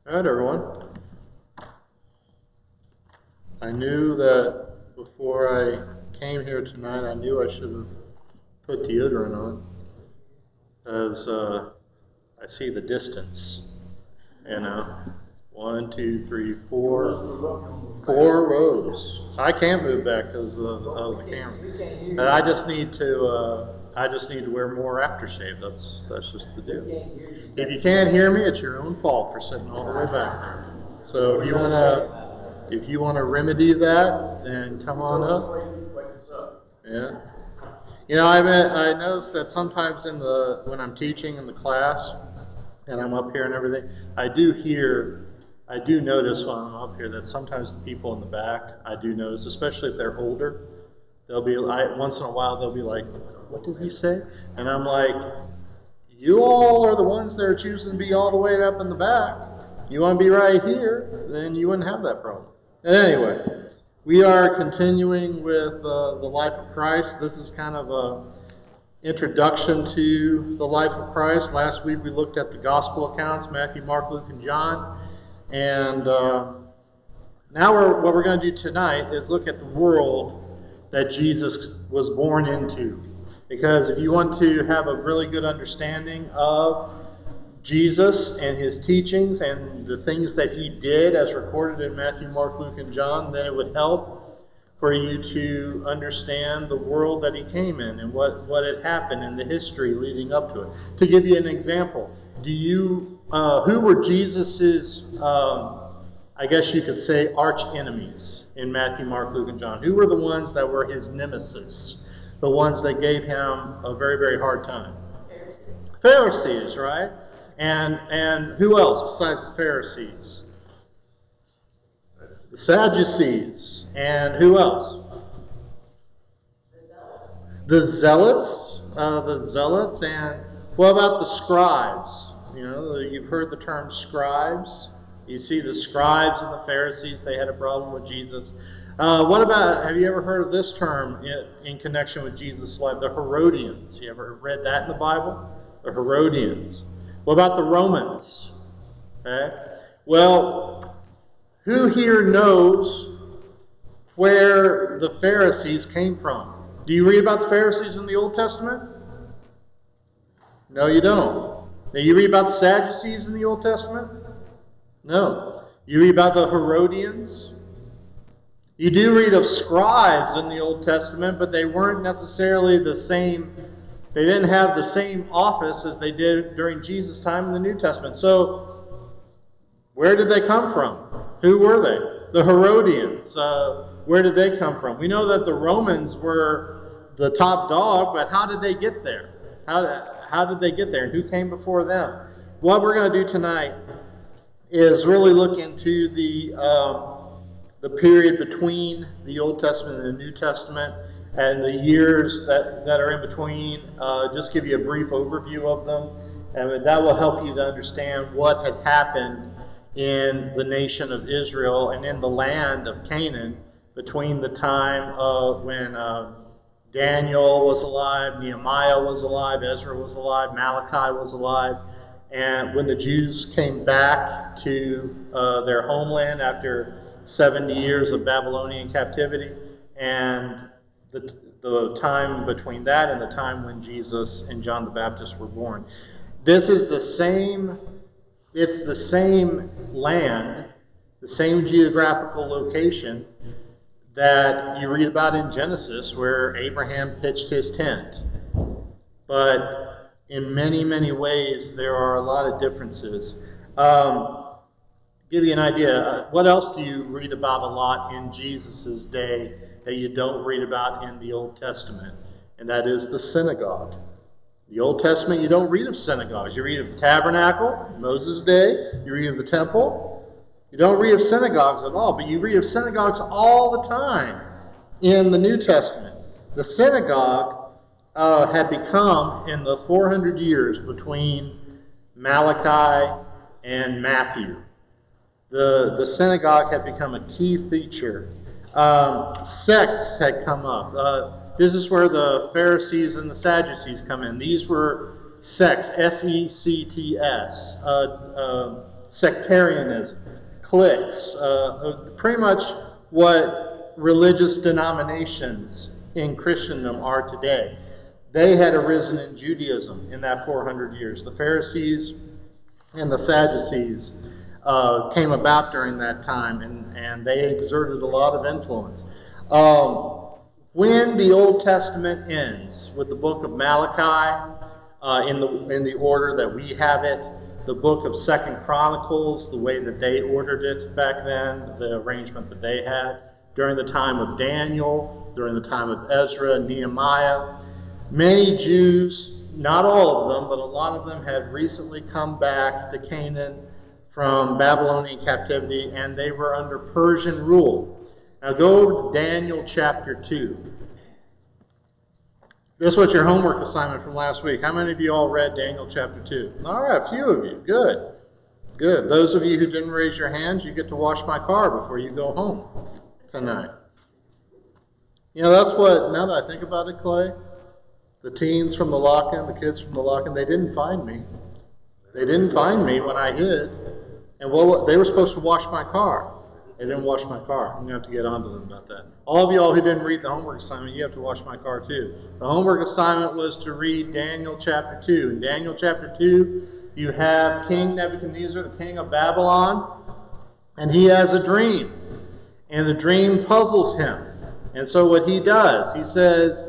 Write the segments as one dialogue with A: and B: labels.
A: All right, everyone. I knew that before I came here tonight, I knew I should have put deodorant on, as I see the distance. You know, 1, 2, 3, 4 rows. I can't move back because of the camera. And I just need to wear more aftershave. That's just the deal. If you can't hear me, it's your own fault for sitting all the way back. So if you wanna remedy that, then come on up. Yeah. You know, I noticed that sometimes when I'm teaching in the class and I'm up here and everything, I do notice when I'm up here that sometimes the people in the back, I do notice, especially if they're older, once in a while they'll be like, "What did he say?" And I'm like, "You all are the ones that are choosing to be all the way up in the back. You want to be right here, then you wouldn't have that problem." Anyway, we are continuing with the life of Christ. This is kind of a introduction to the life of Christ. Last week we looked at the gospel accounts, Matthew, Mark, Luke, and John. And now what we're going to do tonight is look at the world that Jesus was born into. Because if you want to have a really good understanding of Jesus and his teachings and the things that he did as recorded in Matthew, Mark, Luke, and John, then it would help for you to understand the world that he came in and what had happened in the history leading up to it. To give you an example, who were Jesus's, I guess you could say, arch enemies in Matthew, Mark, Luke, and John? Who were the ones that were his nemesis? The ones that gave him a very, very hard time? Pharisees, right? And who else besides the Pharisees? The Sadducees. And who else? The Zealots. The Zealots. And what about the scribes? You know, you've heard the term scribes. You see the scribes and the Pharisees, they had a problem with Jesus. What about, have you ever heard of this term in connection with Jesus' life? The Herodians. You ever read that in the Bible? The Herodians. What about the Romans? Okay. Well, who here knows where the Pharisees came from? Do you read about the Pharisees in the Old Testament? No, you don't. Now, you read about the Sadducees in the Old Testament? No. You read about the Herodians? You do read of scribes in the Old Testament, but they weren't necessarily the same. They didn't have the same office as they did during Jesus' time in the New Testament. So, where did they come from? Who were they? The Herodians. Where did they come from? We know that the Romans were the top dog, but how did they get there? How did they get there? And who came before them? What we're going to do tonight is really look into the period between the Old Testament and the New Testament, and the years that are in between. Just give you a brief overview of them, and that will help you to understand what had happened in the nation of Israel and in the land of Canaan between the time of when Daniel was alive, Nehemiah was alive, Ezra was alive, Malachi was alive, and when the Jews came back to their homeland after 70 years of Babylonian captivity, and the time between that and the time when Jesus and John the Baptist were born. It's the same land, the same geographical location that you read about in Genesis, where Abraham pitched his tent. But in many, many ways, there are a lot of differences. Give you an idea, what else do you read about a lot in Jesus' day that you don't read about in the Old Testament? And that is the synagogue. The Old Testament, you don't read of synagogues. You read of the tabernacle, Moses' day. You read of the temple. You don't read of synagogues at all, but you read of synagogues all the time in the New Testament. The synagogue had become, in the 400 years between Malachi and Matthew, the synagogue had become a key feature. Sects had come up. This is where the Pharisees and the Sadducees come in. These were sects, S-E-C-T-S. sectarianism, cliques, pretty much what religious denominations in Christendom are today. They had arisen in Judaism in that 400 years. The Pharisees and the Sadducees came about during that time, and they exerted a lot of influence. When the Old Testament ends with the book of Malachi, in the order that we have it, the book of 2nd Chronicles, the way that they ordered it back then, the arrangement that they had, during the time of Daniel, during the time of Ezra and Nehemiah, many Jews, not all of them, but a lot of them had recently come back to Canaan from Babylonian captivity, and they were under Persian rule. Now go over to Daniel chapter 2. This was your homework assignment from last week. How many of you all read Daniel chapter 2? All right, a few of you. Good. Good. Those of you who didn't raise your hands, you get to wash my car before you go home tonight. You know, that's what, now that I think about it, Clay, the teens from the lock-in, the kids from the lock-in, they didn't find me. They didn't find me when I hid. And well, they were supposed to wash my car. They didn't wash my car. I'm going to have to get on to them about that. All of y'all who didn't read the homework assignment, you have to wash my car too. The homework assignment was to read Daniel chapter 2. In Daniel chapter 2, you have King Nebuchadnezzar, the king of Babylon, and he has a dream. And the dream puzzles him. And so what he does, he says,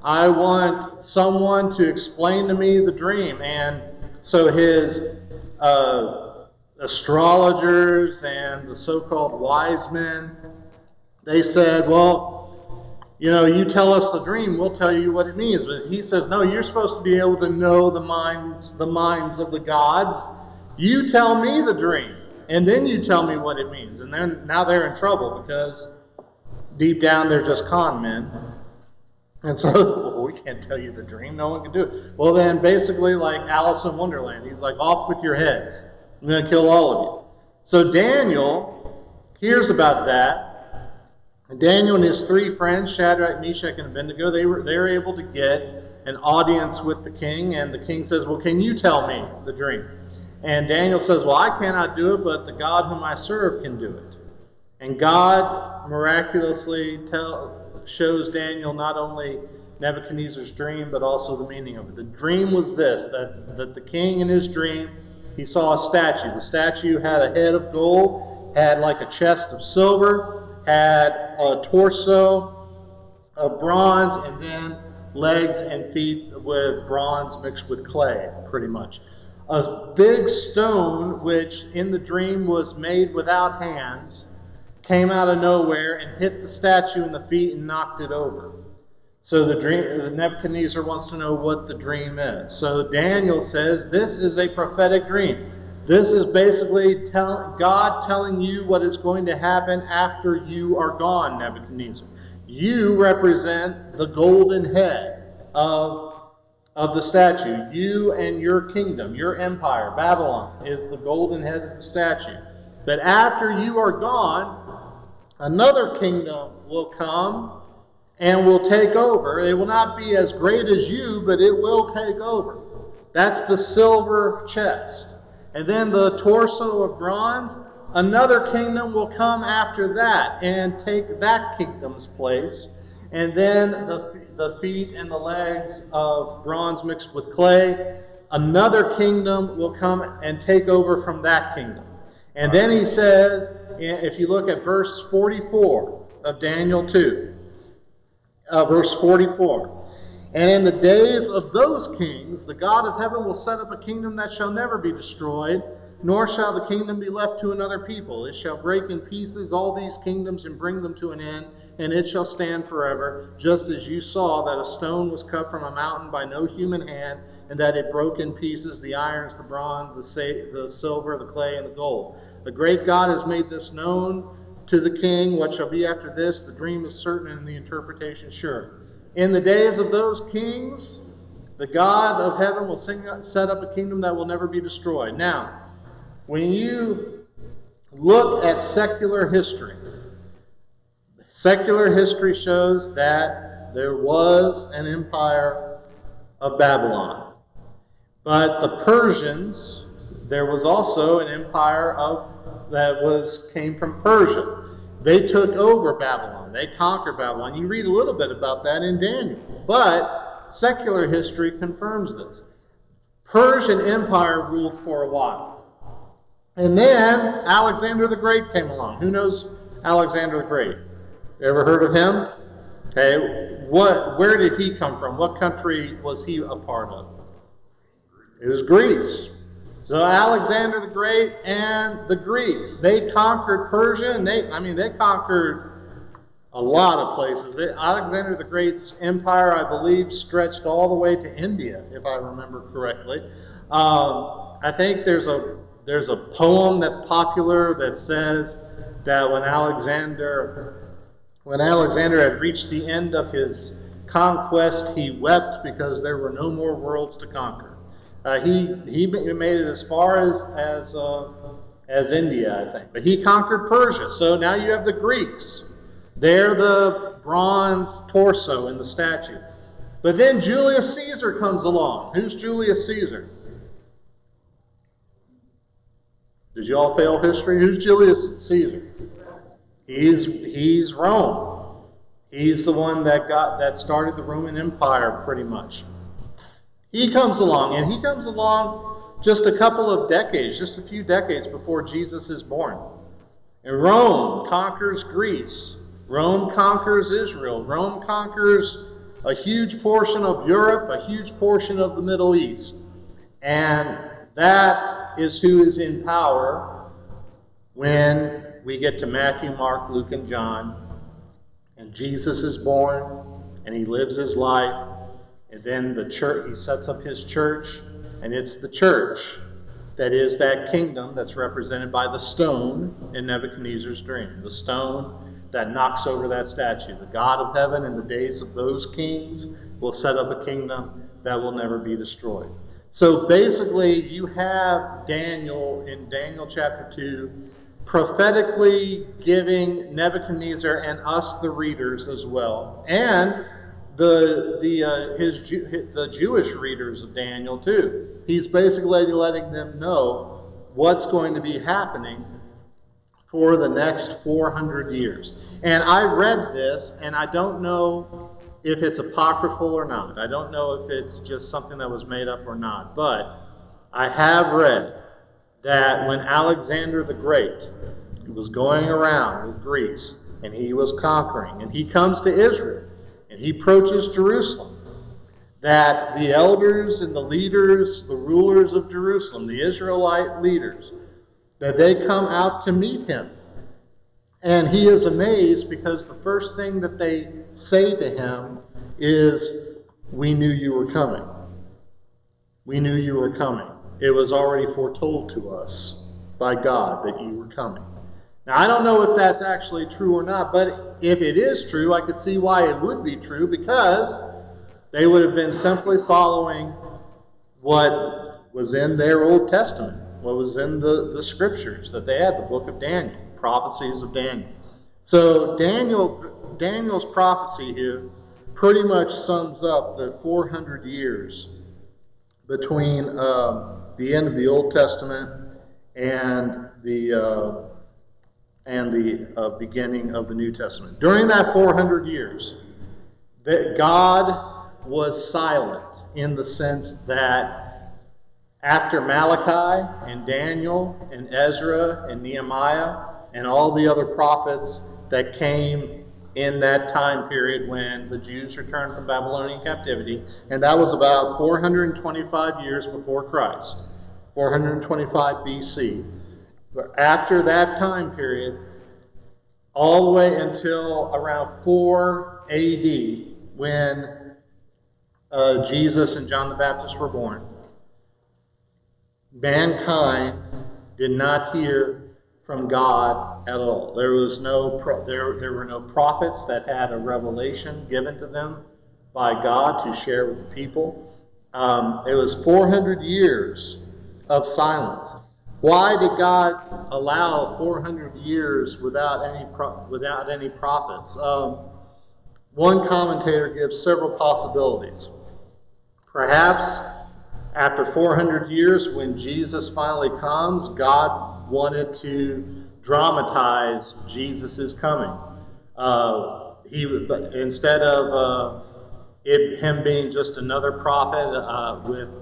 A: I want someone to explain to me the dream. And so his astrologers and the so-called wise men, they said, well, you know, you tell us the dream, we'll tell you what it means. But he says, no, you're supposed to be able to know the minds of the gods. You tell me the dream, and then you tell me what it means. And then now they're in trouble because deep down they're just con men. And so, well, we can't tell you the dream. No one can do it. Well, then basically like Alice in Wonderland, he's like, off with your heads. I'm going to kill all of you. So Daniel hears about that. And Daniel and his three friends, Shadrach, Meshach, and Abednego, they were able to get an audience with the king. And the king says, well, can you tell me the dream? And Daniel says, well, I cannot do it, but the God whom I serve can do it. And God miraculously shows Daniel not only Nebuchadnezzar's dream, but also the meaning of it. The dream was this, that the king in his dream, he saw a statue. The statue had a head of gold, had like a chest of silver, had a torso of bronze, and then legs and feet with bronze mixed with clay, pretty much. A big stone, which in the dream was made without hands, came out of nowhere and hit the statue in the feet and knocked it over. So the Nebuchadnezzar wants to know what the dream is. So Daniel says, this is a prophetic dream. This is basically God telling you what is going to happen after you are gone, Nebuchadnezzar. You represent the golden head of the statue. You and your kingdom, your empire, Babylon, is the golden head of the statue. But after you are gone, another kingdom will come and will take over. It will not be as great as you, but it will take over. That's the silver chest. And then the torso of bronze, another kingdom will come after that and take that kingdom's place. And then the feet and the legs of bronze mixed with clay, another kingdom will come and take over from that kingdom. And then he says, if you look at verse 44 of Daniel 2, verse 44, and in the days of those kings, the God of heaven will set up a kingdom that shall never be destroyed, nor shall the kingdom be left to another people. It shall break in pieces all these kingdoms and bring them to an end, and it shall stand forever, just as you saw that a stone was cut from a mountain by no human hand, and that it broke in pieces the irons, the bronze, the silver, the clay, and the gold. The great God has made this known to the king. What shall be after this? The dream is certain and the interpretation sure. In the days of those kings, the God of heaven will set up a kingdom that will never be destroyed. Now, when you look at secular history shows that there was an empire of Babylon. But the Persians there was also an empire that came from Persia. They took over Babylon. They conquered Babylon. You read a little bit about that in Daniel. But secular history confirms this. Persian Empire ruled for a while. And then Alexander the Great came along. Who knows Alexander the Great? You ever heard of him? Okay, where did he come from? What country was he a part of? It was Greece. So Alexander the Great and the Greeks, they conquered Persia, and they conquered a lot of places. Alexander the Great's empire, I believe, stretched all the way to India, if I remember correctly. I think there's a poem that's popular that says that when Alexander had reached the end of his conquest, he wept because there were no more worlds to conquer. He made it as far as India, I think. But he conquered Persia. So now you have the Greeks. They're the bronze torso in the statue. But then Julius Caesar comes along. Who's Julius Caesar? Did you all fail history? Who's Julius Caesar? He's Rome. He's the one that started the Roman Empire pretty much. He comes along just a few decades before Jesus is born. And Rome conquers Greece. Rome conquers Israel. Rome conquers a huge portion of Europe, a huge portion of the Middle East. And that is who is in power when we get to Matthew, Mark, Luke, and John. And Jesus is born, and he lives his life. And then the church, he sets up his church, and it's the church that is that kingdom that's represented by the stone in Nebuchadnezzar's dream. The stone that knocks over that statue. The God of heaven in the days of those kings will set up a kingdom that will never be destroyed. So basically, you have Daniel in Daniel chapter 2 prophetically giving Nebuchadnezzar and us, the readers, as well, and the Jewish readers of Daniel too. He's basically letting them know what's going to be happening for the next 400 years. And I read this, and I don't know if it's apocryphal or not. I don't know if it's just something that was made up or not. But I have read that when Alexander the Great was going around with Greece, and he was conquering, and he comes to Israel, and he approaches Jerusalem, that the elders and the leaders, the rulers of Jerusalem, the Israelite leaders, that they come out to meet him. And he is amazed because the first thing that they say to him is, "We knew you were coming. We knew you were coming. It was already foretold to us by God that you were coming." Now, I don't know if that's actually true or not, but if it is true, I could see why it would be true, because they would have been simply following what was in their Old Testament, what was in the scriptures that they had, the book of Daniel, the prophecies of Daniel. So Daniel's prophecy here pretty much sums up the 400 years between the end of the Old Testament and the beginning of the New Testament. During that 400 years, that God was silent in the sense that after Malachi and Daniel and Ezra and Nehemiah and all the other prophets that came in that time period when the Jews returned from Babylonian captivity, and that was about 425 years before Christ, 425 BC. But after that time period, all the way until around 4 AD, when Jesus and John the Baptist were born, mankind did not hear from God at all. There were no prophets that had a revelation given to them by God to share with the people. It was 400 years of silence. Why did God allow 400 years without any prophets? One commentator gives several possibilities. Perhaps After 400 years, when Jesus finally comes, God wanted to dramatize Jesus' coming. Instead of him being just another prophet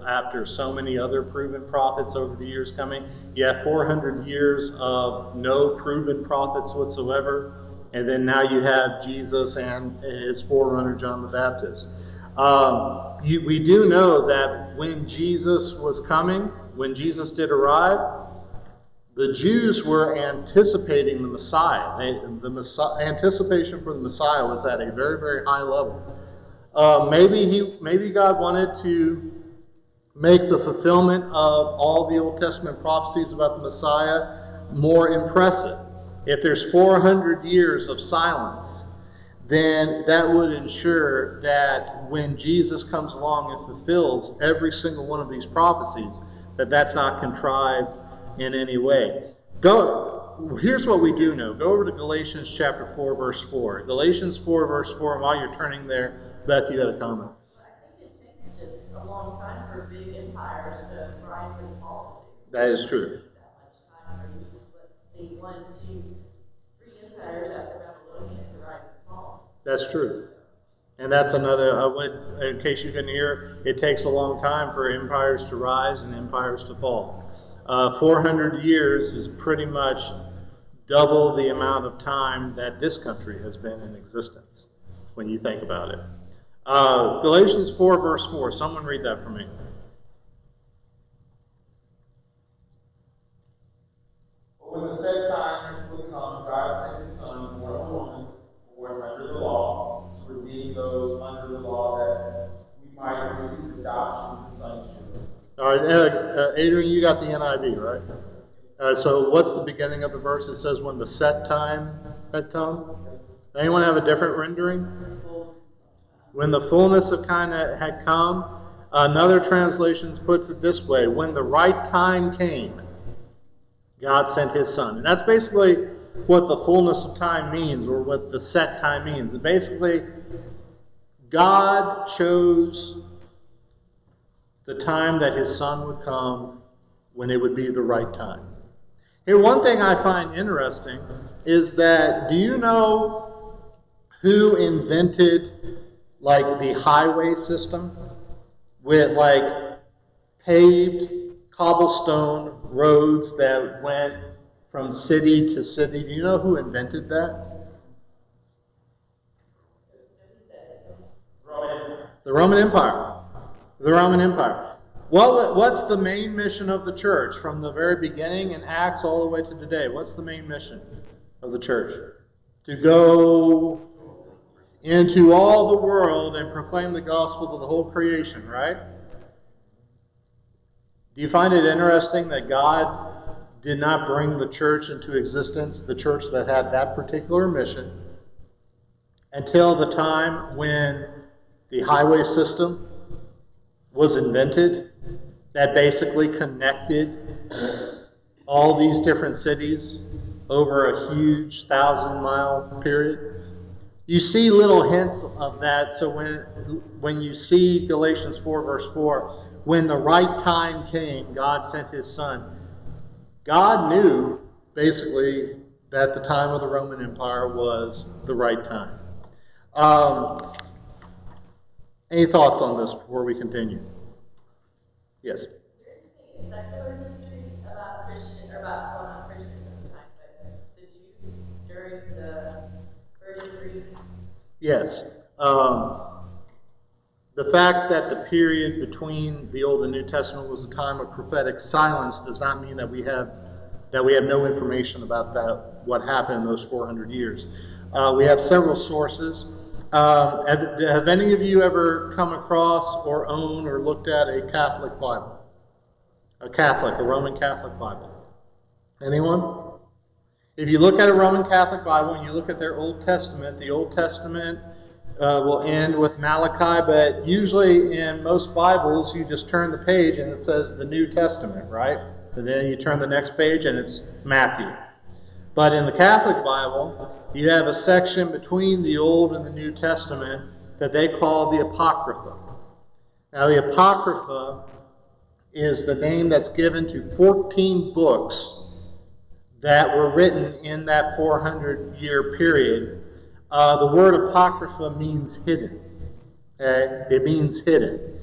A: after so many other proven prophets over the years coming, you have 400 years of no proven prophets whatsoever, and then now you have Jesus and his forerunner John the Baptist. We do know that when Jesus was coming, when Jesus did arrive, the Jews were anticipating the Messiah. Anticipation for the Messiah was at a very, very high level. Maybe God wanted to make the fulfillment of all the Old Testament prophecies about the Messiah more impressive. If there's 400 years of silence, then that would ensure that when Jesus comes along and fulfills every single one of these prophecies, that's not contrived in any way. Here's what we do know. Go over to Galatians chapter 4, verse 4. Galatians 4, verse 4, and while you're turning there, Beth, you had a comment.
B: I think it takes just a long time for big empires to rise and fall.
A: That is true.
B: That much time for you to see 1, 2, 3 empires after Babylonian to rise and fall.
A: That's true. And that's another, in case you couldn't hear, it takes a long time for empires to rise and empires to fall. 400 years is pretty much double the amount of time that this country has been in existence, when you think about it. Galatians 4, verse 4. Someone read that for me.
C: But when the set time would come, God sent his Son, born of a woman, born under the law, to redeem those under the law, that we might receive adoption to sonship.
A: All right, Adrian, you got the NIV, right? So what's the beginning of the verse? It says, when the set time had come. Anyone have a different rendering? When the fullness of time had come. Another translation puts it this way: when the right time came, God sent his Son. And that's basically what the fullness of time means, or what the set time means. And basically, God chose the time that his Son would come when it would be the right time. Here, one thing I find interesting is that, do you know who invented the highway system with paved cobblestone roads that went from city to city? Do you know who invented that? The Roman Empire. The Roman Empire. What's the main mission of the church from the very beginning in Acts all the way to today? What's the main mission of the church? To go into all the world and proclaim the gospel to the whole creation, right? Do you find it interesting that God did not bring the church into existence, the church that had that particular mission, until the time when the highway system was invented, that basically connected all these different cities over a huge 1,000-mile period? You see little hints of that. So when you see Galatians 4, verse 4, when the right time came, God sent his Son. God knew, basically, that the time of the Roman Empire was the right time. Any thoughts on this before we continue? Yes.
B: Is there anything in secular history about Christians at the time, but the Jews during the 33?
A: Yes. The fact that the period between the Old and New Testament was a time of prophetic silence does not mean that we have no information about what happened in those 400 years. We have several sources. Have any of you ever come across or owned or looked at a Catholic Bible? A Roman Catholic Bible? Anyone? If you look at a Roman Catholic Bible and you look at their Old Testament, the Old Testament will end with Malachi, but usually in most Bibles you just turn the page and it says the New Testament, right? And then you turn the next page and it's Matthew. But in the Catholic Bible, you have a section between the Old and the New Testament that they call the Apocrypha. Now, the Apocrypha is the name that's given to 14 books that were written in that 400-year period. The word apocrypha means hidden. Okay? It means hidden.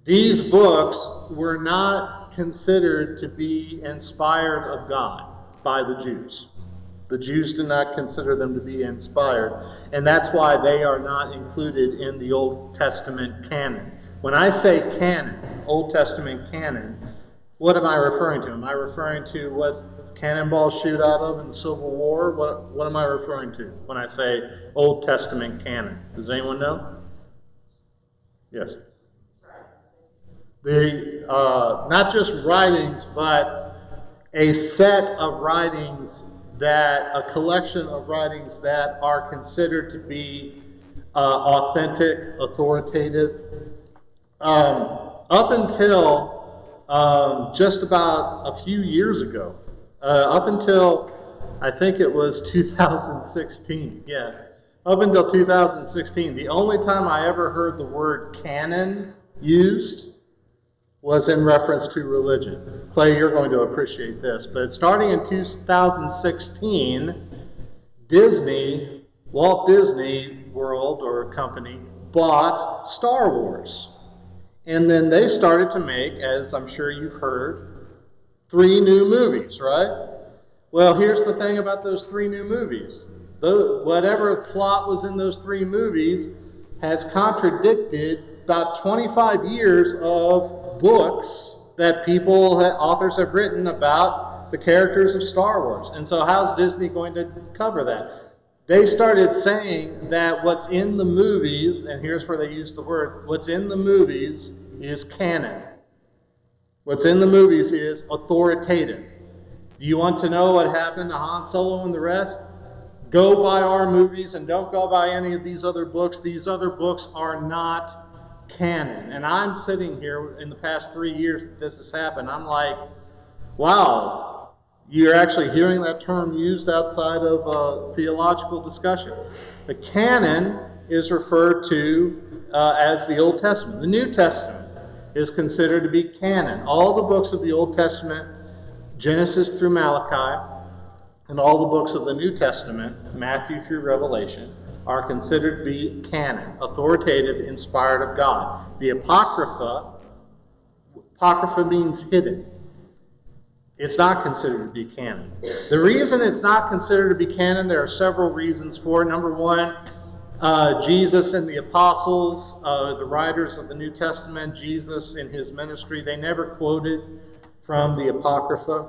A: These books were not considered to be inspired of God by the Jews. The Jews did not consider them to be inspired, and that's why they are not included in the Old Testament canon. When I say canon, Old Testament canon, what am I referring to? Am I referring to what cannonballs shoot out of in the Civil War? What am I referring to when I say Old Testament canon? Does anyone know? Yes. Not just writings, but a set of writings a collection of writings that are considered to be authentic, authoritative. Up until just about a few years ago, up until I think it was 2016, up until 2016, the only time I ever heard the word canon used was in reference to religion. Clay, you're going to appreciate this, but starting in 2016, Walt Disney World or company, bought Star Wars. And then they started to make, as I'm sure you've heard, 3 new movies, right? Well, here's the thing about those 3 new movies. Whatever plot was in those 3 movies has contradicted about 25 years of books that authors have written about the characters of Star Wars. And so how's Disney going to cover that? They started saying that what's in the movies, and here's where they use the word, what's in the movies is canon. What's in the movies is authoritative. Do you want to know what happened to Han Solo and the rest? Go by our movies and don't go by any of these other books. These other books are not canon. And I'm sitting here in the past 3 years that this has happened. I'm like, wow, you're actually hearing that term used outside of theological discussion. The canon is referred to as the Old Testament. The New Testament is considered to be canon. All the books of the Old Testament, Genesis through Malachi, and all the books of the New Testament, Matthew through Revelation, are considered to be canon, authoritative, inspired of God. The Apocrypha means hidden. It's not considered to be canon. The reason it's not considered to be canon, there are several reasons for it. Number one, Jesus and the apostles, the writers of the New Testament, Jesus in his ministry, they never quoted from the Apocrypha,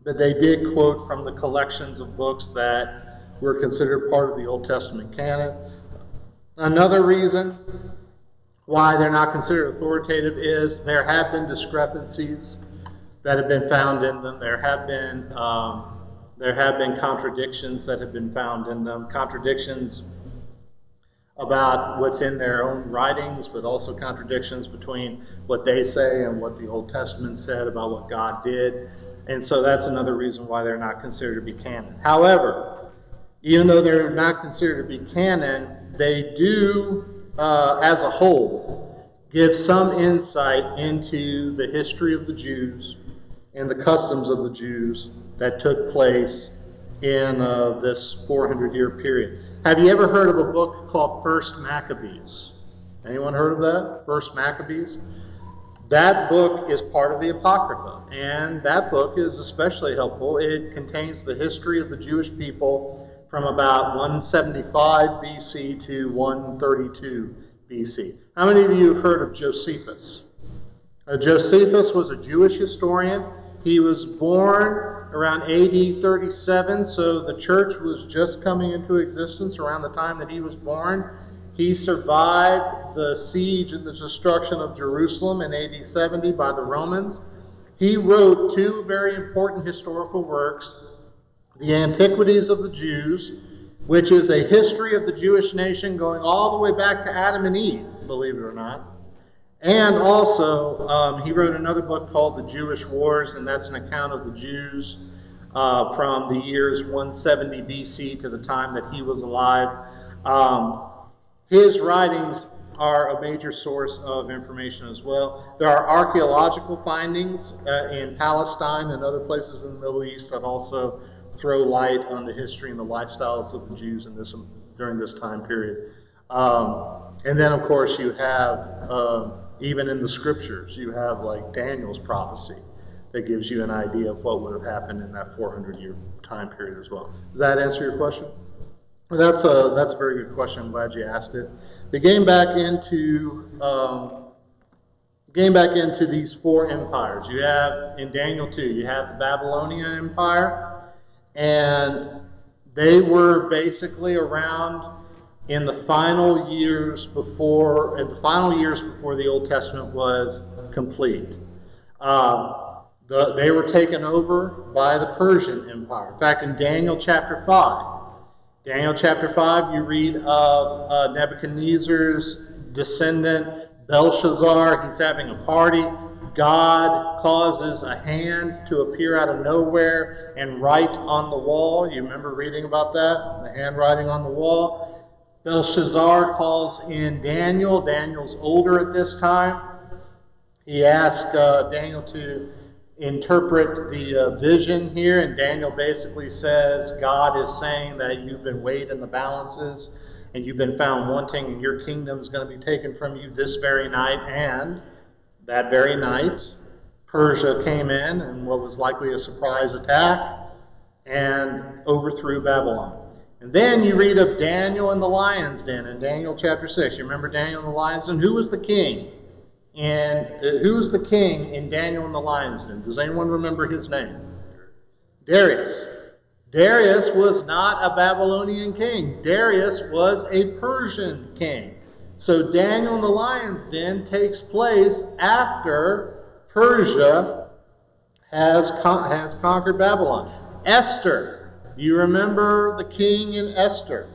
A: but they did quote from the collections of books that were considered part of the Old Testament canon. Another reason why they're not considered authoritative is there have been discrepancies that have been found in them. There have been contradictions that have been found in them. Contradictions about what's in their own writings, but also contradictions between what they say and what the Old Testament said about what God did. And so that's another reason why they're not considered to be canon. However, even though they're not considered to be canon, they do, as a whole, give some insight into the history of the Jews and the customs of the Jews that took place in this 400-year period. Have you ever heard of a book called First Maccabees? Anyone heard of that? First Maccabees? That book is part of the Apocrypha, and that book is especially helpful. It contains the history of the Jewish people from about 175 BC to 132 BC. How many of you have heard of Josephus? Josephus was a Jewish historian. He was born around AD 37, so the church was just coming into existence around the time that he was born. He survived the siege and the destruction of Jerusalem in AD 70 by the Romans. He wrote 2 very important historical works, The Antiquities of the Jews, which is a history of the Jewish nation going all the way back to Adam and Eve, believe it or not. And also, he wrote another book called The Jewish Wars, and that's an account of the Jews from the years 170 BC to the time that he was alive. His writings are a major source of information as well. There are archaeological findings in Palestine and other places in the Middle East that also throw light on the history and the lifestyles of the Jews during this time period. And then, of course, you have, even in the scriptures, you have like Daniel's prophecy that gives you an idea of what would have happened in that 400-year time period as well. Does that answer your question? That's a very good question. I'm glad you asked it. But getting back into these four empires, you have in Daniel 2, you have the Babylonian Empire, and they were basically around in the final years before the Old Testament was complete. They were taken over by the Persian Empire. In fact, in Daniel chapter 5, you read of Nebuchadnezzar's descendant, Belshazzar. He's having a party. God causes a hand to appear out of nowhere and write on the wall. You remember reading about that? The handwriting on the wall. Belshazzar calls in Daniel. Daniel's older at this time. He asks Daniel to interpret the vision here, and Daniel basically says God is saying that you've been weighed in the balances and you've been found wanting, and your kingdom is going to be taken from you this very night. And that very night, Persia came in and what was likely a surprise attack and overthrew Babylon. And then you read of Daniel and the lion's den in Daniel chapter 6. You remember Daniel and the lion's den? Who was the king? And who was the king in Daniel and the lion's den? Does anyone remember his name? Darius. Darius was not a Babylonian king. Darius was a Persian king. So Daniel and the lion's den takes place after Persia has conquered Babylon. Esther. You remember the king in Esther?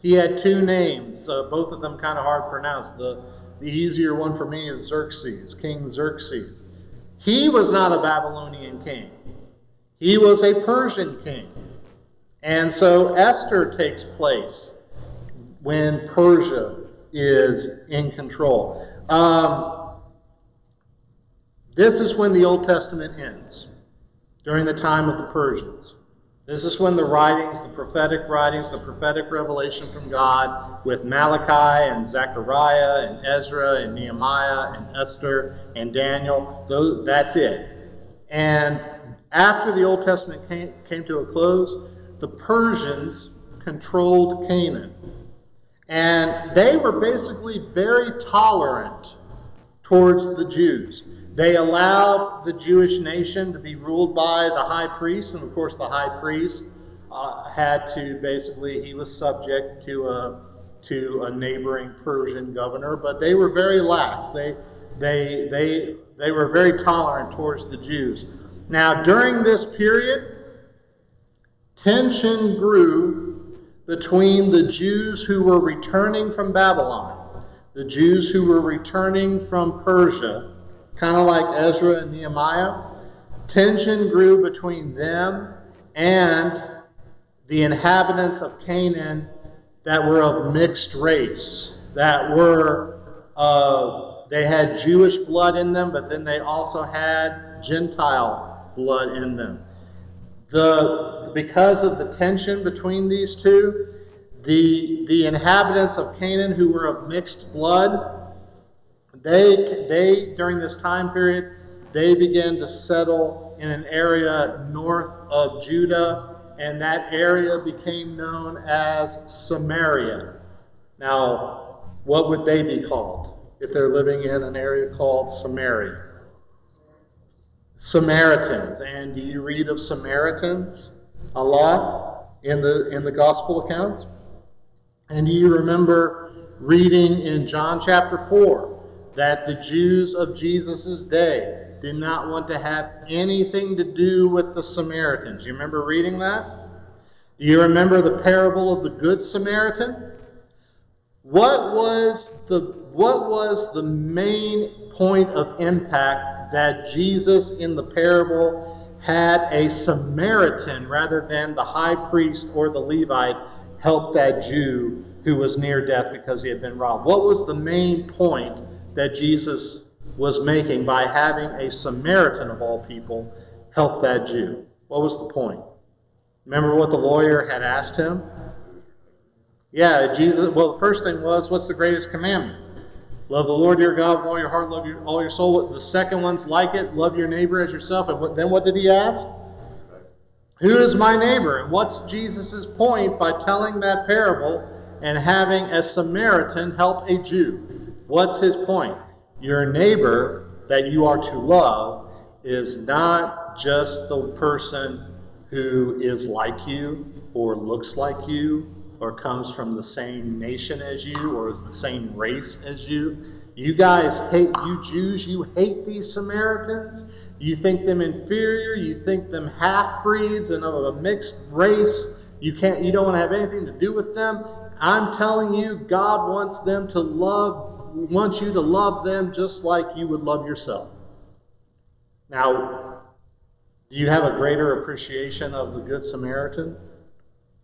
A: He had two names, both of them kind of hard to pronounce. The easier one for me is Xerxes, King Xerxes. He was not a Babylonian king. He was a Persian king. And so Esther takes place when Persia is in control. This is when the Old Testament ends, during the time of the Persians. This is when the prophetic revelation from God with Malachi and Zechariah and Ezra and Nehemiah and Esther and Daniel, that's it. And after the Old Testament came to a close, the Persians controlled Canaan. And they were basically very tolerant towards the Jews. They allowed the Jewish nation to be ruled by the high priest, and of course the high priest he was subject to a neighboring Persian governor, but they were very lax. They were very tolerant towards the Jews. Now, during this period, tension grew between the Jews who were returning from Babylon, the Jews who were returning from Persia, kind of like Ezra and Nehemiah. Tension grew between them and the inhabitants of Canaan that were of mixed race, that were, they had Jewish blood in them, but then they also had Gentile blood in them. Because of the tension between these two, the inhabitants of Canaan who were of mixed blood, they during this time period, they began to settle in an area north of Judah, and that area became known as Samaria. Now, what would they be called if they're living in an area called Samaria? Samaritans. And do you read of Samaritans a lot in the gospel accounts? And do you remember reading in John chapter 4 that the Jews of Jesus' day did not want to have anything to do with the Samaritans? You remember reading that? Do you remember the parable of the Good Samaritan? What was the main point of impact that Jesus in the parable had a Samaritan rather than the high priest or the Levite help that Jew who was near death because he had been robbed. What was the main point that Jesus was making by having a Samaritan of all people help that Jew? What was the point? Remember what the lawyer had asked him? Yeah, Jesus, well, the first thing was, what's the greatest commandment? Love the Lord your God with all your heart, love all your soul. The second one's like it, love your neighbor as yourself. And then what did he ask? Who is my neighbor? And what's Jesus' point by telling that parable and having a Samaritan help a Jew? What's his point? Your neighbor that you are to love is not just the person who is like you or looks like you or comes from the same nation as you or is the same race as you. You guys hate, you Jews, you hate these Samaritans. You think them inferior. You think them half-breeds and of a mixed race. You don't want to have anything to do with them. I'm telling you, God wants you to love them just like you would love yourself. Now, do you have a greater appreciation of the Good Samaritan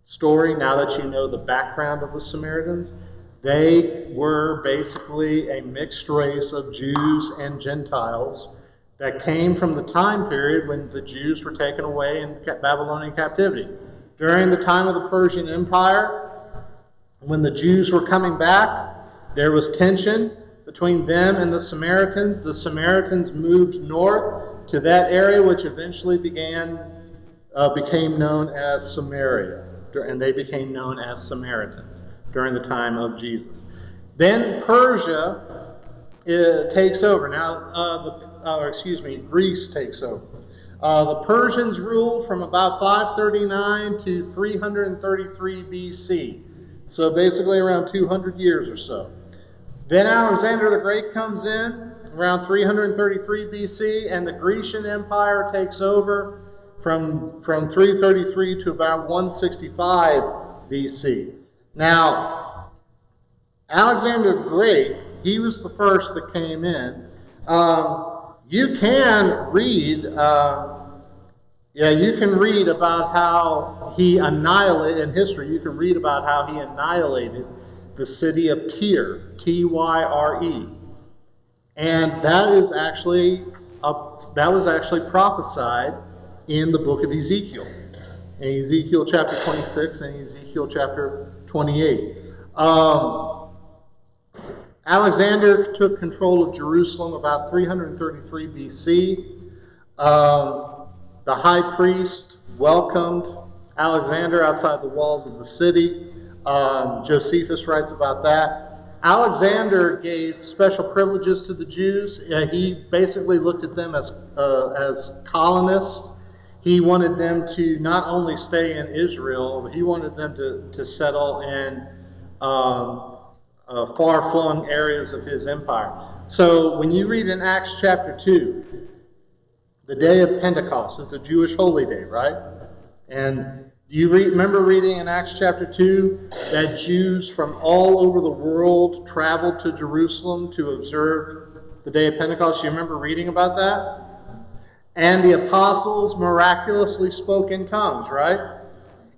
A: story now that you know the background of the Samaritans? They were basically a mixed race of Jews and Gentiles that came from the time period when the Jews were taken away in Babylonian captivity. During the time of the Persian Empire, when the Jews were coming back, there was tension between them and the Samaritans. The Samaritans moved north to that area, which eventually became known as Samaria, and they became known as Samaritans during the time of Jesus. Then Persia takes over. Now, Greece takes over. The Persians ruled from about 539 to 333 BC. So basically around 200 years or so. Then Alexander the Great comes in around 333 BC, and the Grecian Empire takes over from 333 to about 165 BC. Now, Alexander the Great, he was the first that came in. You can read about how he annihilated, in history, you can read about how he annihilated the city of Tyre, Tyre. And that was actually prophesied in the book of Ezekiel. In Ezekiel chapter 26 and Ezekiel chapter 28. Alexander took control of Jerusalem about 333 BC. The high priest welcomed Alexander outside the walls of the city. Josephus writes about that. Alexander gave special privileges to the Jews. He basically looked at them as colonists. He wanted them to not only stay in Israel, but he wanted them to settle in far-flung areas of his empire. So when you read in Acts chapter 2, the day of Pentecost is a Jewish holy day, right? And you remember reading in Acts chapter 2 that Jews from all over the world traveled to Jerusalem to observe the day of Pentecost. You remember reading about that? And the apostles miraculously spoke in tongues, right?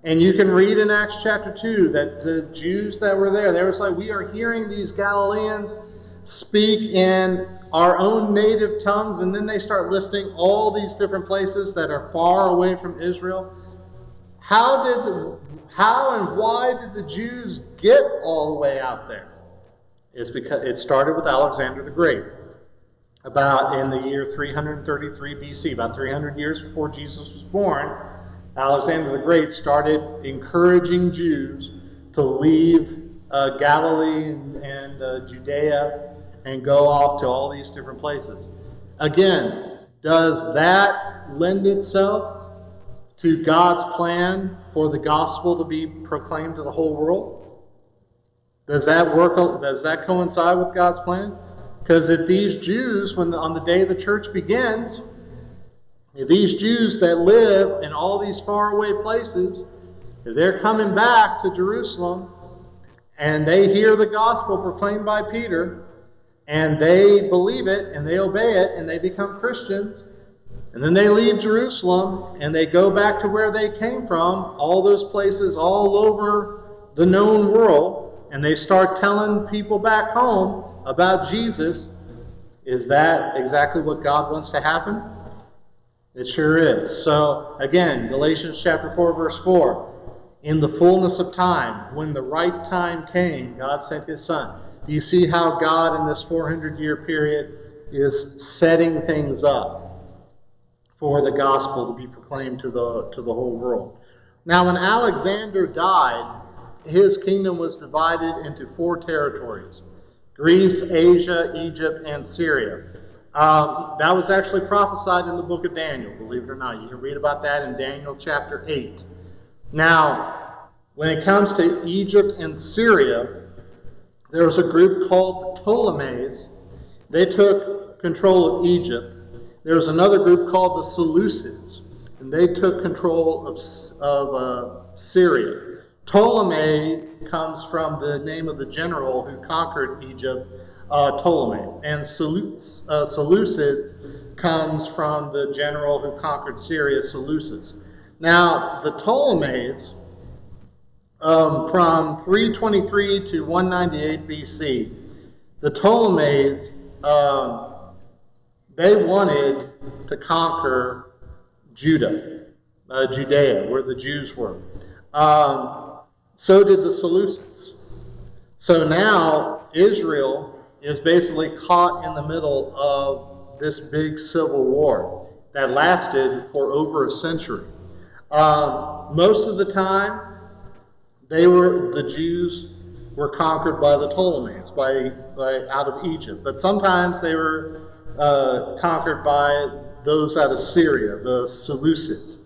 A: And you can read in Acts chapter 2 that the Jews that were there, they were like, we are hearing these Galileans speak in our own native tongues, and then they start listing all these different places that are far away from Israel. How and why did the Jews get all the way out there? It's because it started with Alexander the Great. About in the year 333 BC, about 300 years before Jesus was born, Alexander the Great started encouraging Jews to leave Galilee and Judea and go off to all these different places. Again, does that lend itself to God's plan for the gospel to be proclaimed to the whole world? Does that work? Does that coincide with God's plan? Because if these Jews, on the day the church begins, if these Jews that live in all these faraway places, if they're coming back to Jerusalem and they hear the gospel proclaimed by Peter and they believe it and they obey it and they become Christians, and then they leave Jerusalem and they go back to where they came from, all those places all over the known world, and they start telling people back home about Jesus, is that exactly what God wants to happen? It sure is. So again, Galatians chapter 4, verse 4. In the fullness of time, when the right time came, God sent his Son. Do you see how God in this 400-year period is setting things up for the gospel to be proclaimed to the whole world? Now, when Alexander died, his kingdom was divided into 4 territories: Greece, Asia, Egypt, and Syria. That was actually prophesied in the book of Daniel, believe it or not. You can read about that in Daniel chapter 8. Now, when it comes to Egypt and Syria, there was a group called the Ptolemies. They took control of Egypt. There was another group called the Seleucids, and they took control of Syria. Ptolemy comes from the name of the general who conquered Egypt, Ptolemy. And Seleucids comes from the general who conquered Syria, Seleucus. Now, the Ptolemies, from 323 to 198 BC, the Ptolemies, they wanted to conquer Judea, where the Jews were. So did the Seleucids. So now Israel is basically caught in the middle of this big civil war that lasted for over a century. Most of the time, the Jews were conquered by the Ptolemies, by out of Egypt. But sometimes they were conquered by those out of Syria, the Seleucids.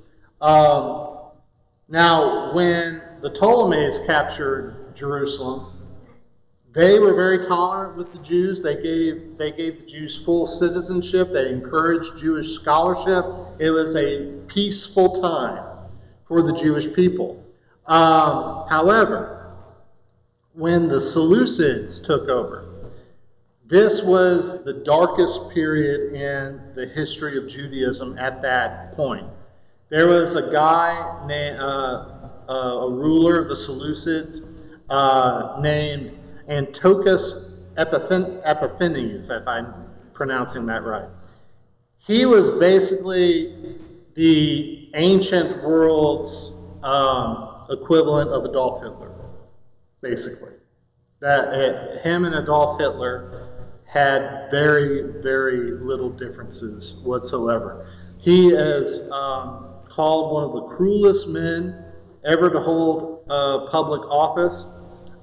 A: Now, when the Ptolemies captured Jerusalem, they were very tolerant with the Jews. They gave the Jews full citizenship. They encouraged Jewish scholarship. It was a peaceful time for the Jewish people. However, when the Seleucids took over, this was the darkest period in the history of Judaism at that point. There was a guy, a ruler of the Seleucids, named Antiochus Epiphanes, if I'm pronouncing that right. He was basically the ancient world's equivalent of Adolf Hitler, basically. Him and Adolf Hitler had very, very little differences whatsoever. He is called one of the cruelest men ever to hold public office.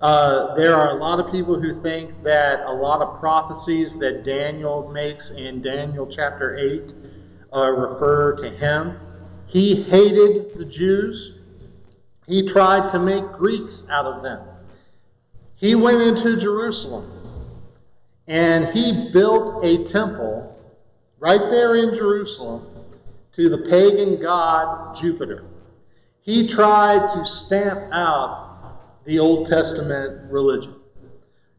A: There are a lot of people who think that a lot of prophecies that Daniel makes in Daniel chapter 8 refer to him. He hated the Jews. He tried to make Greeks out of them. He went into Jerusalem and he built a temple right there in Jerusalem to the pagan god Jupiter. He tried to stamp out the Old Testament religion.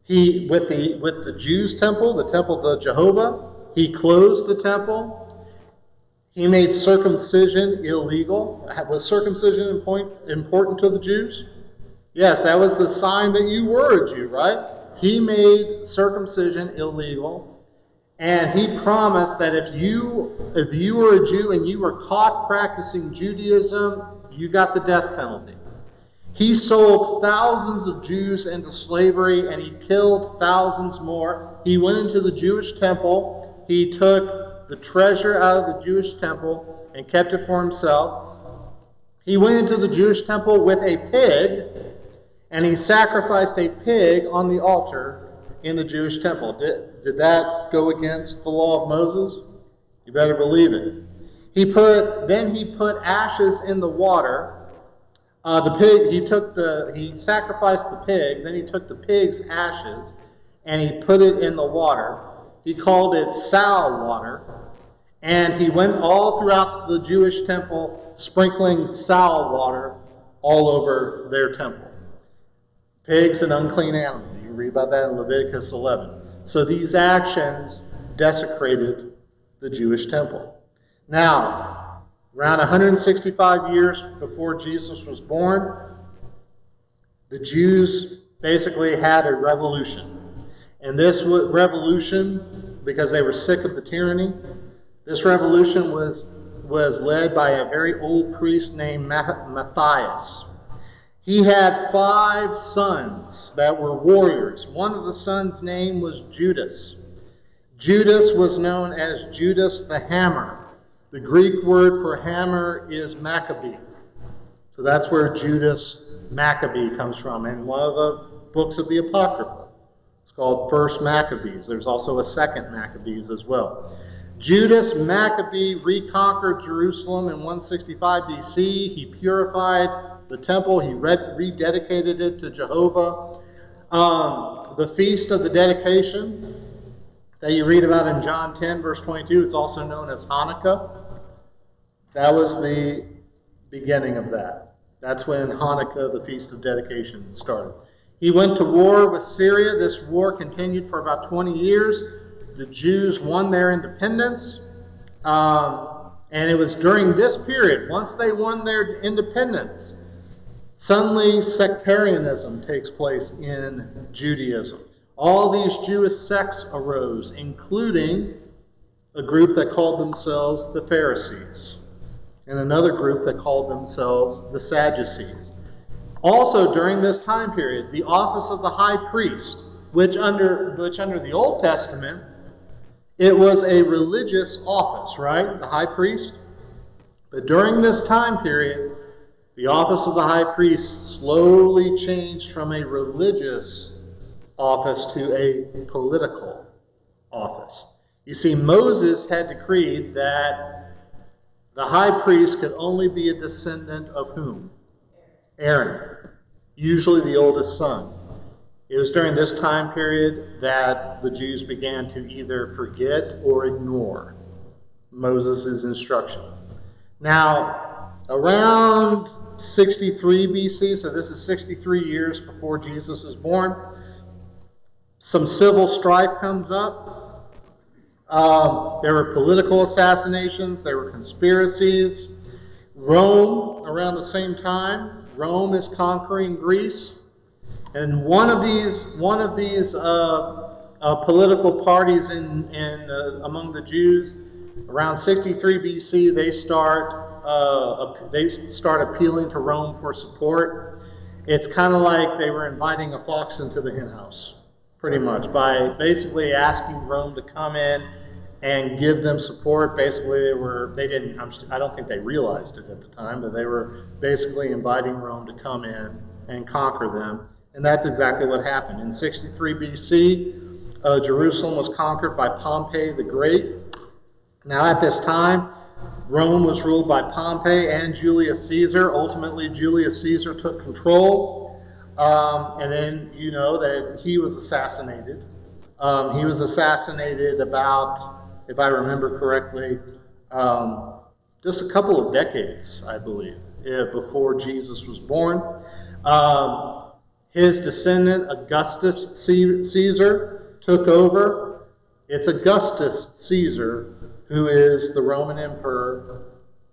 A: He, with the Jews' temple, the temple to Jehovah, he closed the temple. He made circumcision illegal. Was circumcision important to the Jews? Yes, that was the sign that you were a Jew, right? He made circumcision illegal, and he promised that if you were a Jew and you were caught practicing Judaism, you got the death penalty. He sold thousands of Jews into slavery, and he killed thousands more. He went into the Jewish temple. He took the treasure out of the Jewish temple and kept it for himself. He went into the Jewish temple with a pig, and he sacrificed a pig on the altar in the Jewish temple. Did that go against the law of Moses? You better believe it. Then he put ashes in the water. He sacrificed the pig, then he took the pig's ashes and he put it in the water. He called it sal water, and he went all throughout the Jewish temple sprinkling sal water all over their temple. Pig's an unclean animal. You can read about that in Leviticus 11. So these actions desecrated the Jewish temple. Now, around 165 years before Jesus was born, the Jews basically had a revolution. And this revolution, because they were sick of the tyranny, this revolution was led by a very old priest named Matthias. He had 5 sons that were warriors. One of the sons' name was Judas. Judas was known as Judas the Hammer. The Greek word for hammer is Maccabee. So that's where Judas Maccabee comes from, in one of the books of the Apocrypha. It's called First Maccabees. There's also a Second Maccabees as well. Judas Maccabee reconquered Jerusalem in 165 BC. He purified the temple. He rededicated it to Jehovah. The Feast of the Dedication that you read about in John 10, verse 22, it's also known as Hanukkah. That was the beginning of that. That's when Hanukkah, the Feast of Dedication, started. He went to war with Syria. This war continued for about 20 years. The Jews won their independence. And it was during this period, once they won their independence, suddenly sectarianism takes place in Judaism. All these Jewish sects arose, including a group that called themselves the Pharisees, and another group that called themselves the Sadducees. Also, during this time period, the office of the high priest, which under the Old Testament, it was a religious office, right? The high priest. But during this time period, the office of the high priest slowly changed from a religious office to a political office. You see, Moses had decreed that the high priest could only be a descendant of whom? Aaron, usually the oldest son. It was during this time period that the Jews began to either forget or ignore Moses' instruction. Now, around 63 BC, so this is 63 years before Jesus is born, some civil strife comes up. There were political assassinations. There were conspiracies. Rome, around the same time, Rome is conquering Greece. And one of these political parties among the Jews, around 63 BC, they start appealing to Rome for support. It's kind of like they were inviting a fox into the henhouse, pretty much, by basically asking Rome to come in and give them support. Basically, I don't think they realized it at the time, but they were basically inviting Rome to come in and conquer them. And that's exactly what happened. In 63 BC, Jerusalem was conquered by Pompey the Great. Now at this time, Rome was ruled by Pompey and Julius Caesar. Ultimately, Julius Caesar took control. And then you know that he was assassinated. He was assassinated about, if I remember correctly, just a couple of decades, I believe, before Jesus was born. His descendant, Augustus Caesar, took over. It's Augustus Caesar who is the Roman emperor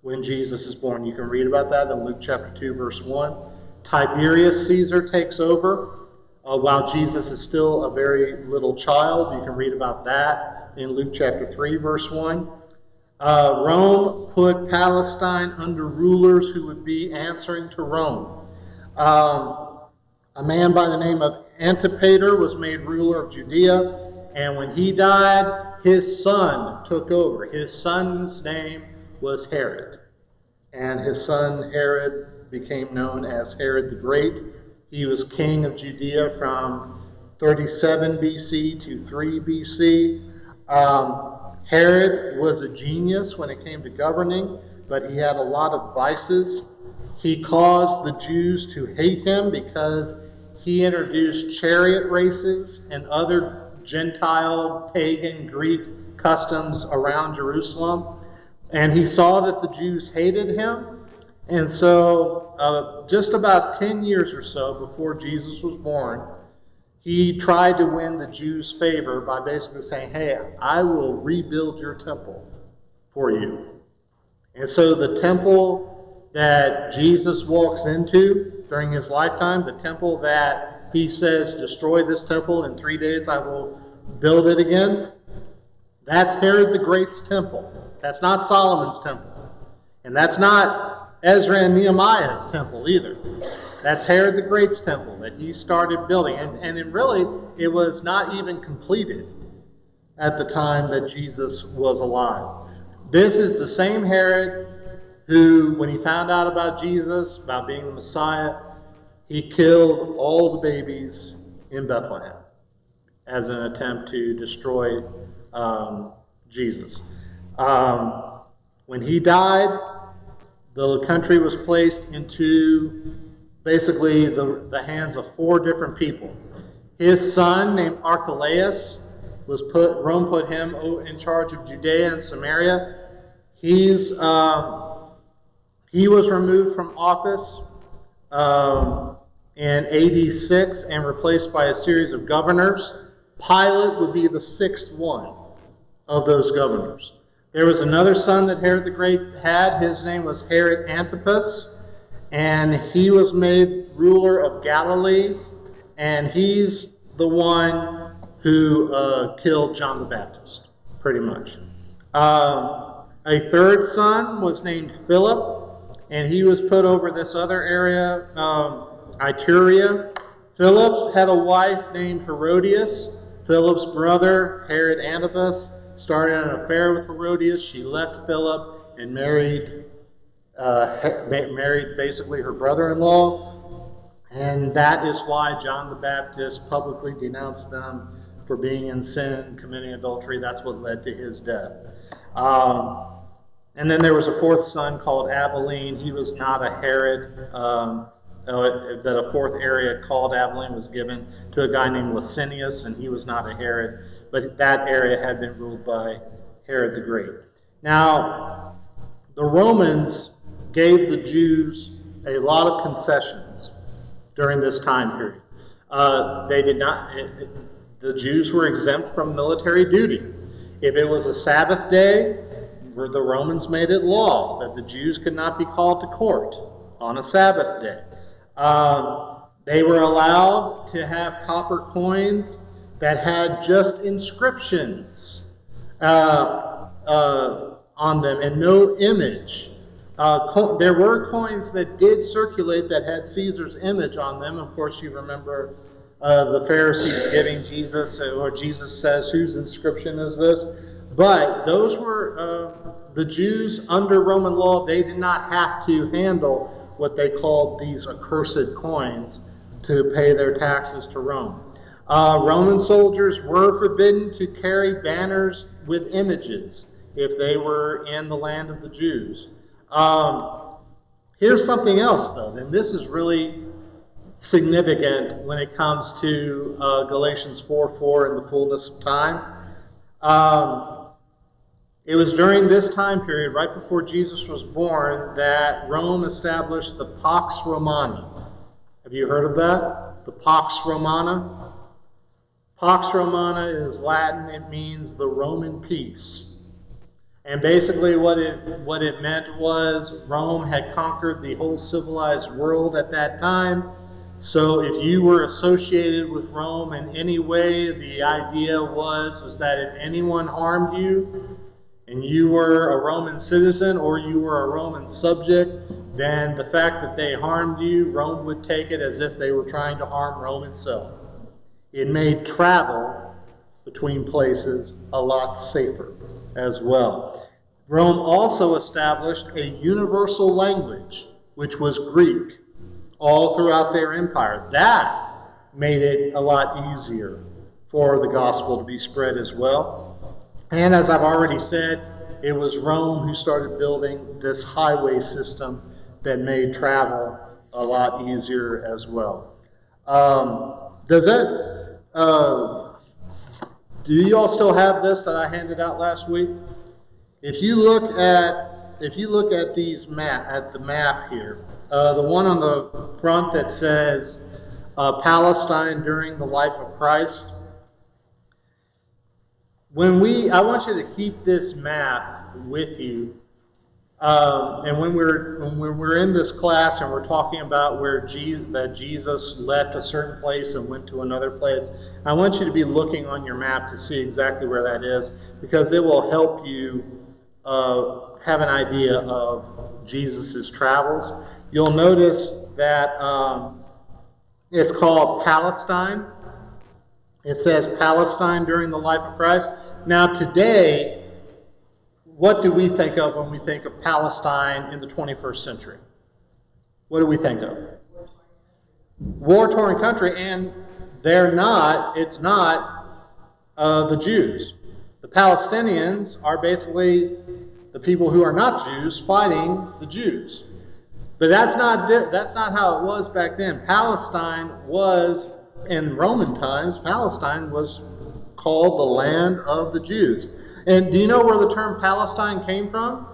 A: when Jesus is born. You can read about that in Luke chapter 2, verse 1. Tiberius Caesar takes over while Jesus is still a very little child. You can read about that in Luke chapter 3, verse 1. Rome put Palestine under rulers who would be answering to Rome. A man by the name of Antipater was made ruler of Judea, and when he died, his son took over. His son's name was Herod, and his son Herod became known as Herod the Great. He was king of Judea from 37 BC to 3 BC. Herod was a genius when it came to governing, but he had a lot of vices. He caused the Jews to hate him because he introduced chariot races and other Gentile, pagan, Greek customs around Jerusalem. And he saw that the Jews hated him. And so just about 10 years or so before Jesus was born, he tried to win the Jews' favor by basically saying, hey, I will rebuild your temple for you. And so the temple that Jesus walks into during his lifetime, the temple that he says, destroy this temple, in 3 days I will build it again. That's Herod the Great's temple. That's not Solomon's temple. And that's not Ezra and Nehemiah's temple either. That's Herod the Great's temple that he started building. And really, it was not even completed at the time that Jesus was alive. This is the same Herod who, when he found out about Jesus, about being the Messiah, he killed all the babies in Bethlehem as an attempt to destroy Jesus. When he died, the country was placed into basically the hands of 4 different people. His son, named Archelaus, Rome put him in charge of Judea and Samaria. He was removed from office in AD 6 and replaced by a series of governors. Pilate would be the 6th one of those governors. There was another son that Herod the Great had. His name was Herod Antipas, and he was made ruler of Galilee, and he's the one who killed John the Baptist, pretty much. A third son was named Philip, and he was put over this other area, Iturea. Philip had a wife named Herodias. Philip's brother, Herod Antipas, started an affair with Herodias. She left Philip and married basically her brother-in-law. And that is why John the Baptist publicly denounced them for being in sin, committing adultery. That's what led to his death. And then there was a 4th son called Abilene. He was not a Herod. That a 4th area called Abilene was given to a guy named Licinius, and he was not a Herod. But that area had been ruled by Herod the Great. Now, the Romans gave the Jews a lot of concessions during this time period. The Jews were exempt from military duty. If it was a Sabbath day, the Romans made it law that the Jews could not be called to court on a Sabbath day. They were allowed to have copper coins that had just inscriptions on them and no image. There were coins that did circulate that had Caesar's image on them. Of course, you remember the Pharisees giving Jesus, or Jesus says, whose inscription is this? But those were the Jews under Roman law. They did not have to handle what they called these accursed coins to pay their taxes to Rome. Roman soldiers were forbidden to carry banners with images if they were in the land of the Jews. Here's something else, though, and this is really significant when it comes to Galatians 4:4 and the fullness of time. It was during this time period, right before Jesus was born, that Rome established the Pax Romana. Have you heard of that? The Pax Romana? Pax Romana is Latin. It means the Roman peace. And basically what it meant was Rome had conquered the whole civilized world at that time. So if you were associated with Rome in any way, the idea was that if anyone harmed you, and you were a Roman citizen or you were a Roman subject, then the fact that they harmed you, Rome would take it as if they were trying to harm Rome itself. It made travel between places a lot safer as well. Rome also established a universal language, which was Greek, all throughout their empire. That made it a lot easier for the gospel to be spread as well. And as I've already said, it was Rome who started building this highway system that made travel a lot easier as well. Do you all still have this that I handed out last week? If you look at the map here, the one on the front that says Palestine during the life of Christ. I want you to keep this map with you And when we're in this class and we're talking about where that Jesus left a certain place and went to another place, I want you to be looking on your map to see exactly where that is, because it will help you have an idea of Jesus' travels. You'll notice that it's called Palestine. It says Palestine during the life of Christ. Now today, what do we think of when we think of Palestine in the 21st century? What do we think of? War-torn country, and it's not the Jews. The Palestinians are basically the people who are not Jews fighting the Jews. But that's not how it was back then. Palestine was, in Roman times, Palestine was called the land of the Jews. And do you know where the term Palestine came from?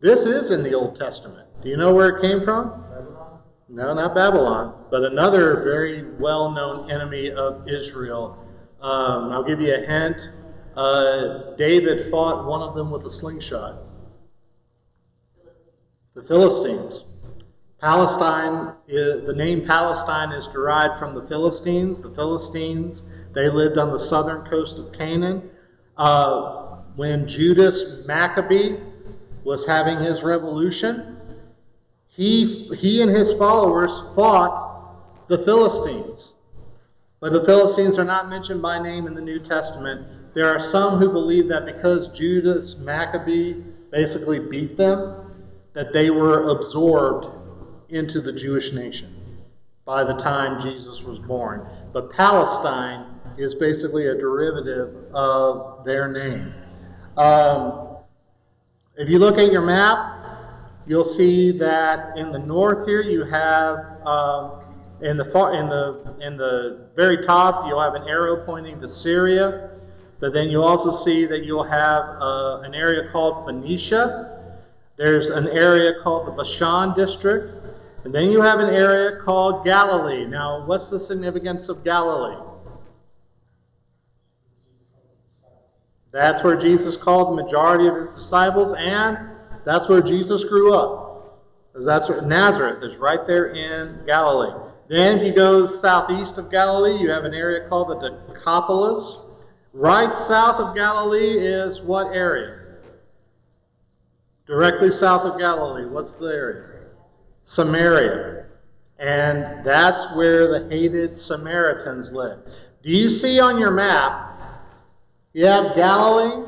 A: This is in the Old Testament. Do you know where it came from?
C: Babylon?
A: No, not Babylon, but another very well-known enemy of Israel. I'll give you a hint. David fought one of them with a slingshot. The Philistines. The name Palestine is derived from the Philistines. The Philistines, they lived on the southern coast of Canaan. When Judas Maccabee was having his revolution, he and his followers fought the Philistines. But the Philistines are not mentioned by name in the New Testament. There are some who believe that because Judas Maccabee basically beat them, that they were absorbed into the Jewish nation by the time Jesus was born. But Palestine is basically a derivative of their name. If you look at your map, you'll see that in the north here you have in the very top you'll have an arrow pointing to Syria, but then you'll also see that you'll have an area called Phoenicia. There's an area called the Bashan district, and then you have an area called Galilee. Now, what's the significance of Galilee? That's where Jesus called the majority of his disciples, and that's where Jesus grew up. Because that's where Nazareth is, right there in Galilee. Then if you go southeast of Galilee, you have an area called the Decapolis. Right south of Galilee is what area? Directly south of Galilee, what's the area? Samaria. And that's where the hated Samaritans lived. Do you see on your map, you have Galilee,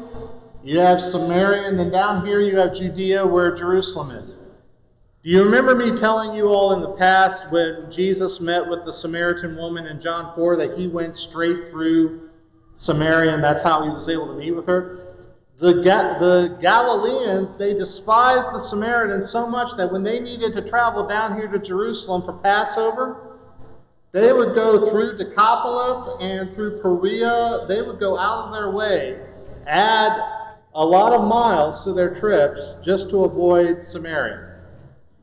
A: you have Samaria, and then down here you have Judea where Jerusalem is. Do you remember me telling you all in the past when Jesus met with the Samaritan woman in John 4 that he went straight through Samaria and that's how he was able to meet with her? The Galileans, they despised the Samaritans so much that when they needed to travel down here to Jerusalem for Passover, they would go through Decapolis and through Perea. They would go out of their way, add a lot of miles to their trips just to avoid Samaria.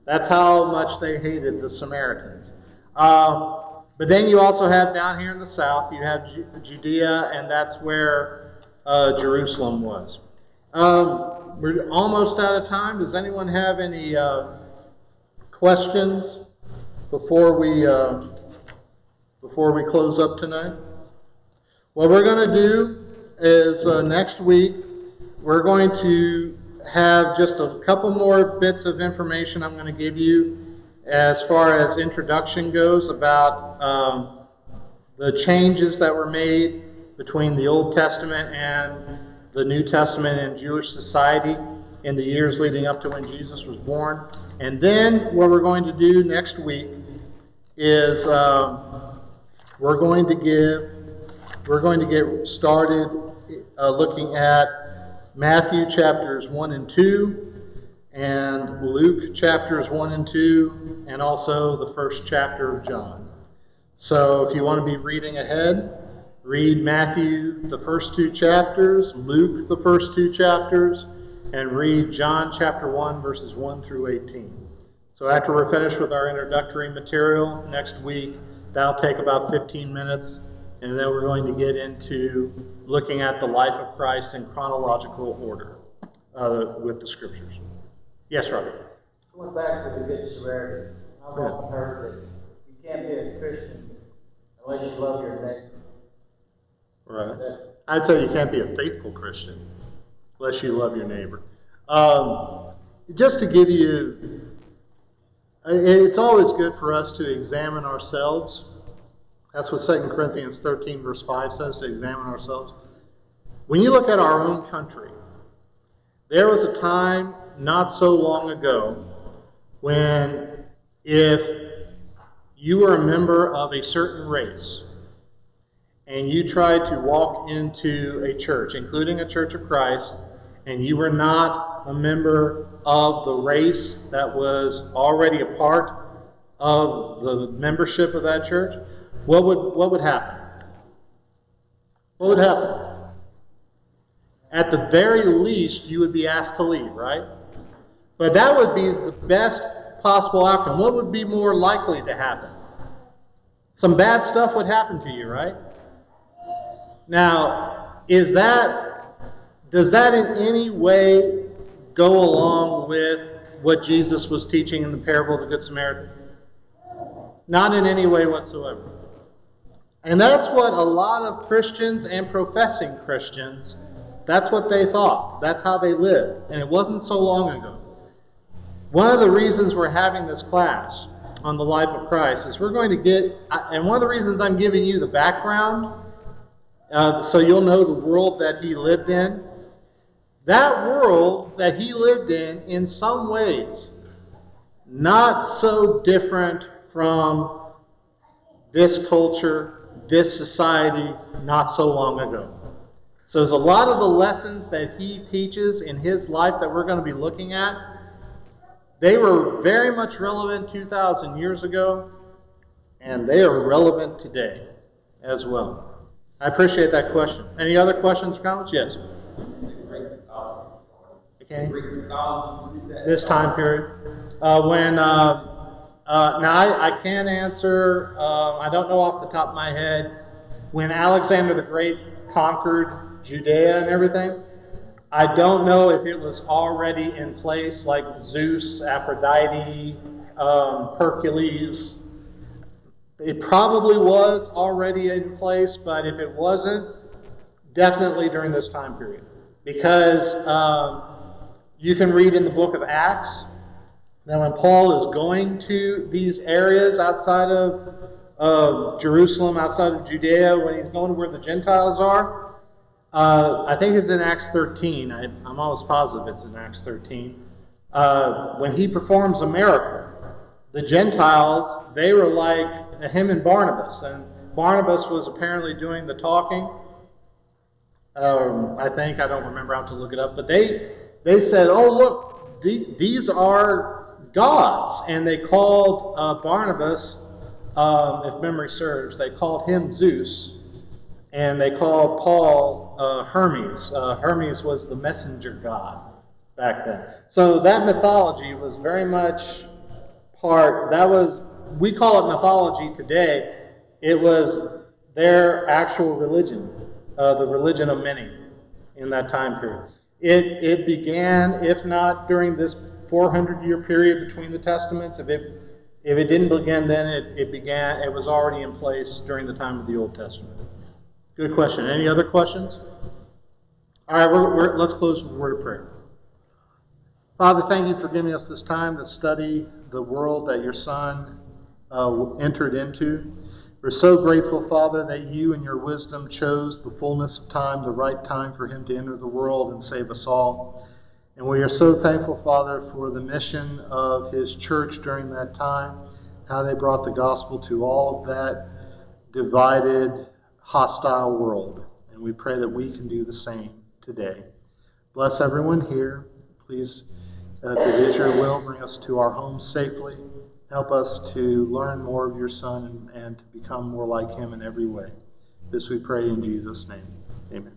A: That's how much they hated the Samaritans. But then you also have down here in the south, you have Judea, and that's where Jerusalem was. We're almost out of time. Does anyone have any questions before we close up tonight? What we're going to do is next week we're going to have just a couple more bits of information I'm going to give you as far as introduction goes about the changes that were made between the Old Testament and the New Testament in Jewish society in the years leading up to when Jesus was born. And then what we're going to do next week is we're going to get started looking at Matthew chapters 1 and 2 and Luke chapters 1 and 2 and also the first chapter of John. So if you want to be reading ahead, read Matthew, the first 2 chapters, Luke, the first 2 chapters, and read John chapter 1, verses 1 through 18. So after we're finished with our introductory material next week, that'll take about 15 minutes, and then we're going to get into looking at the life of Christ in chronological order with the Scriptures. Yes, Robert.
D: Going back to the Good Samaritan, I've
A: Yeah.
D: often heard that you can't be a Christian unless you love your neighbor.
A: Right. I'd say you can't be a faithful Christian unless you love your neighbor. Just to give you, it's always good for us to examine ourselves. That's what 2 Corinthians 13 verse 5 says, to examine ourselves. When you look at our own country, there was a time not so long ago when if you were a member of a certain race and you tried to walk into a church, including a Church of Christ, and you were not a member of the race that was already a part of the membership of that church, what would happen? What would happen? At the very least, you would be asked to leave, right? But that would be the best possible outcome. What would be more likely to happen? Some bad stuff would happen to you, right? Now, does that in any way go along with what Jesus was teaching in the parable of the Good Samaritan? Not in any way whatsoever. And that's what a lot of Christians and professing Christians, that's what they thought. That's how they lived. And it wasn't so long ago. One of the reasons we're having this class on the life of Christ is we're going to get, and one of the reasons I'm giving you the background, so you'll know the world that he lived in. That world that he lived in some ways, not so different from this culture, this society, not so long ago. So there's a lot of the lessons that he teaches in his life that we're going to be looking at. They were very much relevant 2,000 years ago, and they are relevant today as well. I appreciate that question. Any other questions or comments? Yes. Okay. This time period. Now I can answer, I don't know off the top of my head, when Alexander the Great conquered Judea and everything, I don't know if it was already in place, like Zeus, Aphrodite, Hercules. It probably was already in place, but if it wasn't, definitely during this time period. Because you can read in the book of Acts that when Paul is going to these areas outside of Jerusalem, outside of Judea, when he's going to where the Gentiles are, I think it's in Acts 13. I'm almost positive it's in Acts 13. When he performs a miracle, the Gentiles, they were like him and Barnabas. And Barnabas was apparently doing the talking. I think, I don't remember how to look it up, but they said, oh, look, these are gods. And they called Barnabas, if memory serves, they called him Zeus. And they called Paul Hermes. Hermes was the messenger god back then. So that mythology was very much we call it mythology today. It was their actual religion, the religion of many in that time period. It began, if not during this 400-year period between the Testaments, if it didn't begin then, it was already in place during the time of the Old Testament. Good question. Any other questions? All right, let's close with a word of prayer. Father, thank you for giving us this time to study the world that your Son entered into. We're so grateful, Father, that you in your wisdom chose the fullness of time, the right time for him to enter the world and save us all. And we are so thankful, Father, for the mission of his church during that time, how they brought the gospel to all of that divided, hostile world. And we pray that we can do the same today. Bless everyone here. Please, if it is your will, bring us to our homes safely. Help us to learn more of your Son and to become more like him in every way. This we pray in Jesus' name. Amen.